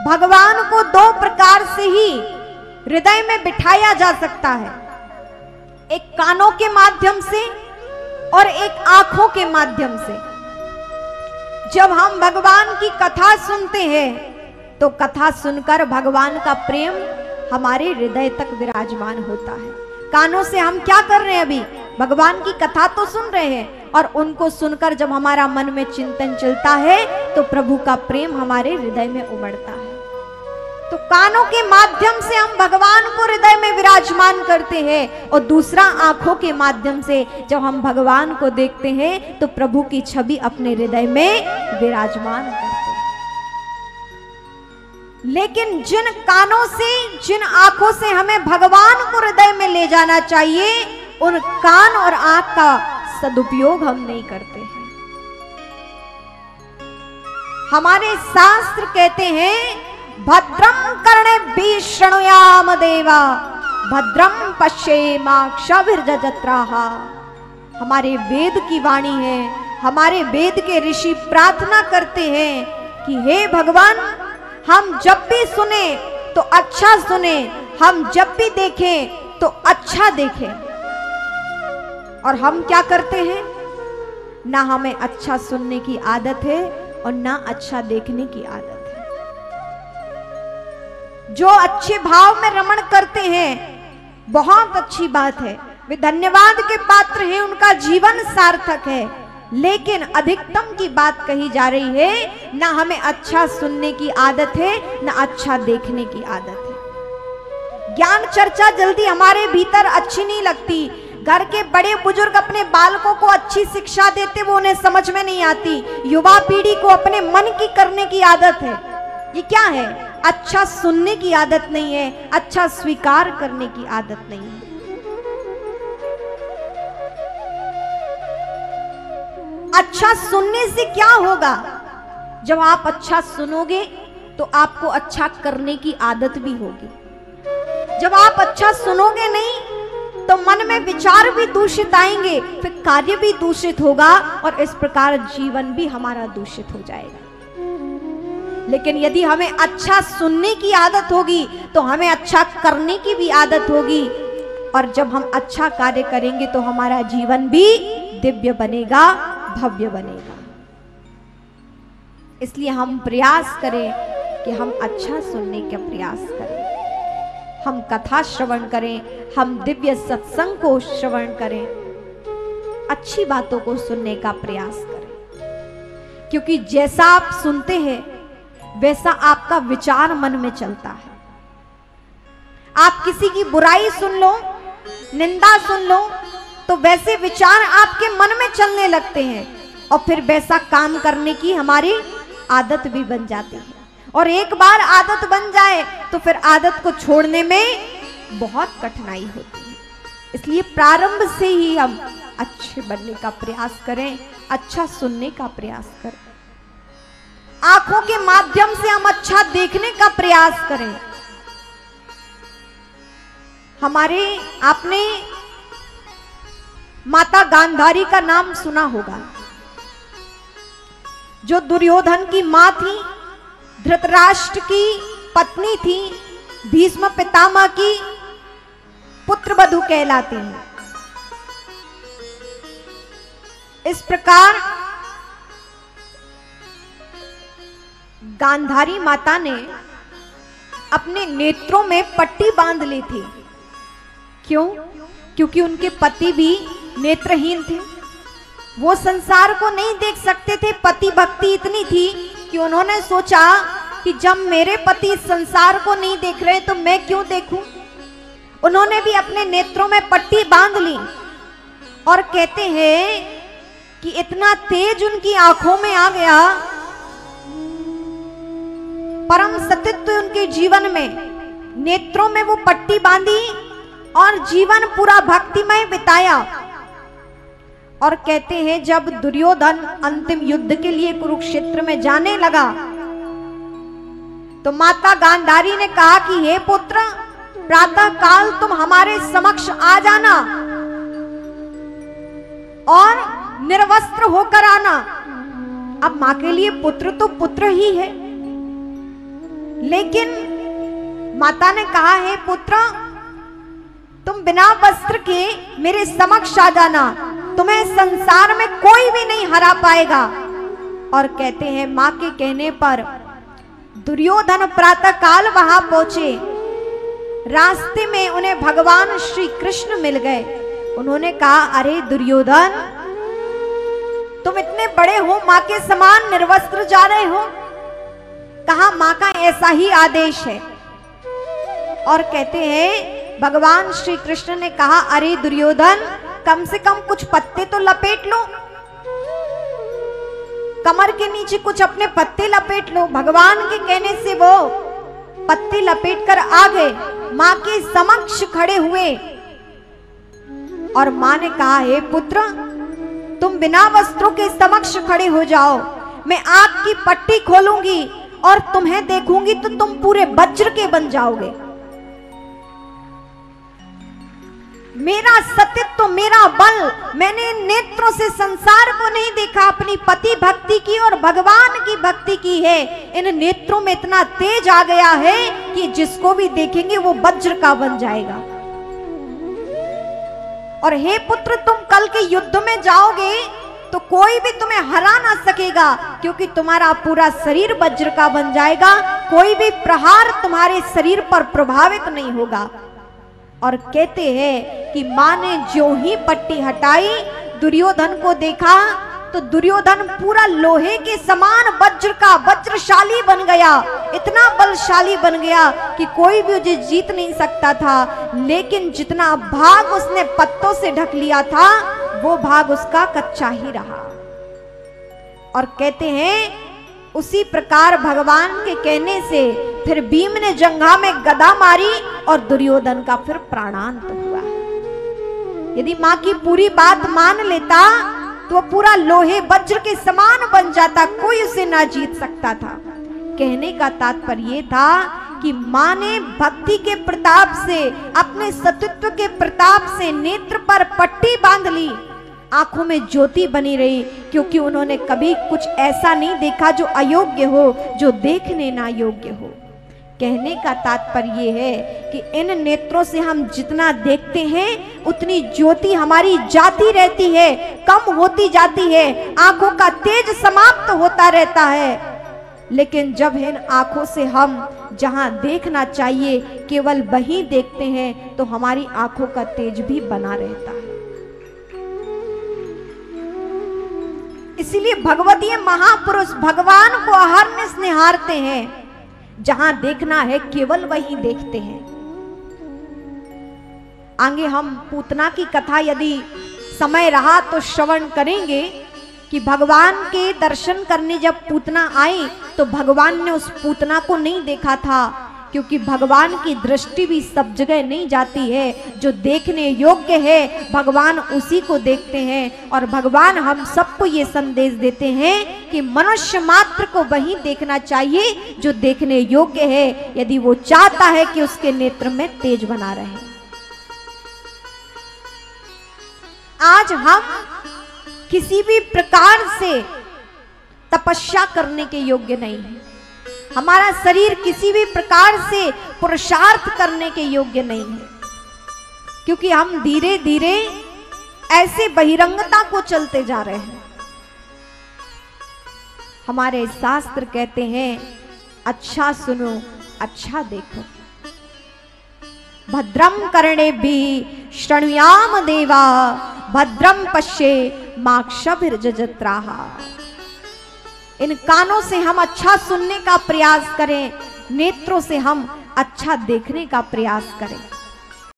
भगवान को दो प्रकार से ही हृदय में बिठाया जा सकता है, एक कानों के माध्यम से और एक आंखों के माध्यम से। जब हम भगवान की कथा सुनते हैं तो कथा सुनकर भगवान का प्रेम हमारे हृदय तक विराजमान होता है। कानों से हम क्या कर रहे हैं, अभी भगवान की कथा तो सुन रहे हैं, और उनको सुनकर जब हमारा मन में चिंतन चलता है तो प्रभु का प्रेम हमारे हृदय में उमड़ता है। तो कानों के माध्यम से हम भगवान को हृदय में विराजमान करते हैं, और दूसरा आंखों के माध्यम से जब हम भगवान को देखते हैं तो प्रभु की छवि अपने हृदय में विराजमान करते हैं। लेकिन जिन कानों से, जिन आंखों से हमें भगवान को हृदय में ले जाना चाहिए, उन कान और आंख का सदुपयोग हम नहीं करते हैं। हमारे शास्त्र कहते हैं, भद्रम कर्णेभिः शृणुयाम देवा, भद्रम पश्येमाक्षभिर्यजत्राः। हमारे वेद की वाणी है, हमारे वेद के ऋषि प्रार्थना करते हैं कि हे भगवान, हम जब भी सुने तो अच्छा सुने, हम जब भी देखें तो अच्छा देखें। और हम क्या करते हैं, ना हमें अच्छा सुनने की आदत है और ना अच्छा देखने की आदत है। जो अच्छे भाव में रमण करते हैं बहुत अच्छी बात है, वे धन्यवाद के पात्र हैं, उनका जीवन सार्थक है। लेकिन अधिकतम की बात कही जा रही है, ना हमें अच्छा सुनने की आदत है, ना अच्छा देखने की आदत है। ज्ञान चर्चा जल्दी हमारे भीतर अच्छी नहीं लगती। घर के बड़े बुजुर्ग अपने बालकों को अच्छी शिक्षा देते, वो उन्हें समझ में नहीं आती। युवा पीढ़ी को अपने मन की करने की आदत है। ये क्या है? अच्छा सुनने की आदत नहीं है, अच्छा स्वीकार करने की आदत नहीं है। अच्छा सुनने से क्या होगा? जब आप अच्छा सुनोगे तो आपको अच्छा करने की आदत भी होगी। जब आप अच्छा सुनोगे नहीं तो मन में विचार भी दूषित आएंगे, फिर कार्य भी दूषित होगा, और इस प्रकार जीवन भी हमारा दूषित हो जाएगा। लेकिन यदि हमें अच्छा सुनने की आदत होगी तो हमें अच्छा करने की भी आदत होगी, और जब हम अच्छा कार्य करेंगे तो हमारा जीवन भी दिव्य बनेगा, भव्य बनेगा। इसलिए हम प्रयास करें कि हम अच्छा सुनने का प्रयास करें, हम कथा श्रवण करें, हम दिव्य सत्संग को श्रवण करें, अच्छी बातों को सुनने का प्रयास करें। क्योंकि जैसा आप सुनते हैं वैसा आपका विचार मन में चलता है। आप किसी की बुराई सुन लो, निंदा सुन लो, तो वैसे विचार आपके मन में चलने लगते हैं, और फिर वैसा काम करने की हमारी आदत भी बन जाती है। और एक बार आदत बन जाए तो फिर आदत को छोड़ने में बहुत कठिनाई होती है। इसलिए प्रारंभ से ही हम अच्छे बनने का प्रयास करें, अच्छा सुनने का प्रयास करें, आंखों के माध्यम से हम अच्छा देखने का प्रयास करें। आपने माता गांधारी का नाम सुना होगा, जो दुर्योधन की मां थी, धृतराष्ट्र की पत्नी थी, भीष्म पितामह की पुत्रवधू कहलाती हैं। इस प्रकार गांधारी माता ने अपने नेत्रों में पट्टी बांध ली थी। क्यों? क्योंकि उनके पति भी नेत्रहीन थे, वो संसार को नहीं देख सकते थे। पति भक्ति इतनी थी कि उन्होंने सोचा कि जब मेरे पति संसार को नहीं देख रहे तो मैं क्यों देखूं। उन्होंने भी अपने नेत्रों में पट्टी बांध ली, और कहते हैं कि इतना तेज उनकी आंखों में आ गया, परम सतित्व उनके जीवन में, नेत्रों में वो पट्टी बांधी और जीवन पूरा भक्तिमय बिताया। और कहते हैं जब दुर्योधन अंतिम युद्ध के लिए कुरुक्षेत्र में जाने लगा तो माता गांधारी ने कहा कि हे पुत्र, प्रातः काल तुम हमारे समक्ष आ जाना और निर्वस्त्र होकर आना। अब मां के लिए पुत्र तो पुत्र ही है, लेकिन माता ने कहा, हे पुत्र, तुम बिना वस्त्र के मेरे समक्ष आ जाना, तुम्हें संसार में कोई भी नहीं हरा पाएगा। और कहते हैं मां के कहने पर दुर्योधन प्रातः काल वहां पहुंचे। रास्ते में उन्हें भगवान श्री कृष्ण मिल गए। उन्होंने कहा, अरे दुर्योधन, तुम इतने बड़े हो, मां के समान निर्वस्त्र जा रहे हो। कहा, मां का ऐसा ही आदेश है। और कहते हैं भगवान श्री कृष्ण ने कहा, अरे दुर्योधन, कम से कम कुछ पत्ते तो लपेट लो, कमर के नीचे कुछ अपने पत्ते लपेट लो। भगवान के कहने से वो पत्ते लपेट कर आ गए, मां के समक्ष खड़े हुए। और मां ने कहा, हे पुत्र, तुम बिना वस्त्रों के समक्ष खड़े हो जाओ, मैं आग की पट्टी खोलूंगी और तुम्हें देखूंगी तो तुम पूरे वज्र के बन जाओगे। मेरा सतीत्व, मेरा बल, मैंने नेत्रों से संसार को नहीं देखा, अपनी पति भक्ति की और भगवान की भक्ति की है। इन नेत्रों में इतना तेज आ गया है कि जिसको भी देखेंगे वो वज्र का बन जाएगा। और हे पुत्र, तुम कल के युद्ध में जाओगे तो कोई भी तुम्हें हरा ना सकेगा, क्योंकि तुम्हारा पूरा शरीर वज्र का बन जाएगा। कोई भी प्रहार तुम्हारे शरीर पर प्रभावित नहीं होगा। और कहते हैं कि मां ने जो ही पट्टी हटाई, दुर्योधन को देखा तो दुर्योधन पूरा लोहे के समान वज्र का वज्रशाली बन गया, इतना बलशाली बन गया कि कोई भी उसे जीत नहीं सकता था। लेकिन जितना भाग उसने पत्तों से ढक लिया था, वो भाग उसका कच्चा ही रहा। और कहते हैं उसी प्रकार भगवान के कहने से फिर भीम ने जंघा में गदा मारी और दुर्योधन का फिर प्राणांत हुआ। यदि मां की पूरी बात मान लेता तो वह पूरा लोहे वज्र के समान बन जाता, कोई उसे ना जीत सकता था। कहने का तात्पर्य ये था कि मां ने भक्ति के प्रताप से, अपने सतीत्व के प्रताप से नेत्र पर पट्टी बांध ली, आंखों में ज्योति बनी रही, क्योंकि उन्होंने कभी कुछ ऐसा नहीं देखा जो अयोग्य हो, जो देखने ना योग्य हो। कहने का तात्पर्य ये है कि इन नेत्रों से हम जितना देखते हैं उतनी ज्योति हमारी जाती रहती है, कम होती जाती है, आंखों का तेज समाप्त होता रहता है। लेकिन जब इन आंखों से हम जहां देखना चाहिए केवल वही देखते हैं तो हमारी आंखों का तेज भी बना रहता है। इसीलिए भगवतीय महापुरुष भगवान को अहर्निश निहारते हैं, जहां देखना है केवल वही देखते हैं। आगे हम पूतना की कथा यदि समय रहा तो श्रवण करेंगे कि भगवान के दर्शन करने जब पूतना आई तो भगवान ने उस पूतना को नहीं देखा था, क्योंकि भगवान की दृष्टि भी सब जगह नहीं जाती है। जो देखने योग्य है भगवान उसी को देखते हैं। और भगवान हम सबको ये संदेश देते हैं कि मनुष्य मात्र को वही देखना चाहिए जो देखने योग्य है, यदि वो चाहता है कि उसके नेत्र में तेज बना रहे। आज हम किसी भी प्रकार से तपस्या करने के योग्य नहीं है। हमारा शरीर किसी भी प्रकार से पुरुषार्थ करने के योग्य नहीं है, क्योंकि हम धीरे धीरे ऐसे बहिरंगता को चलते जा रहे हैं। हमारे शास्त्र कहते हैं, अच्छा सुनो, अच्छा देखो। भद्रम कर्णेभिः शृणुयाम देवा, भद्रम पश्ये माक्षभिर्यजत्राः। इन कानों से हम अच्छा सुनने का प्रयास करें, नेत्रों से हम अच्छा देखने का प्रयास करें।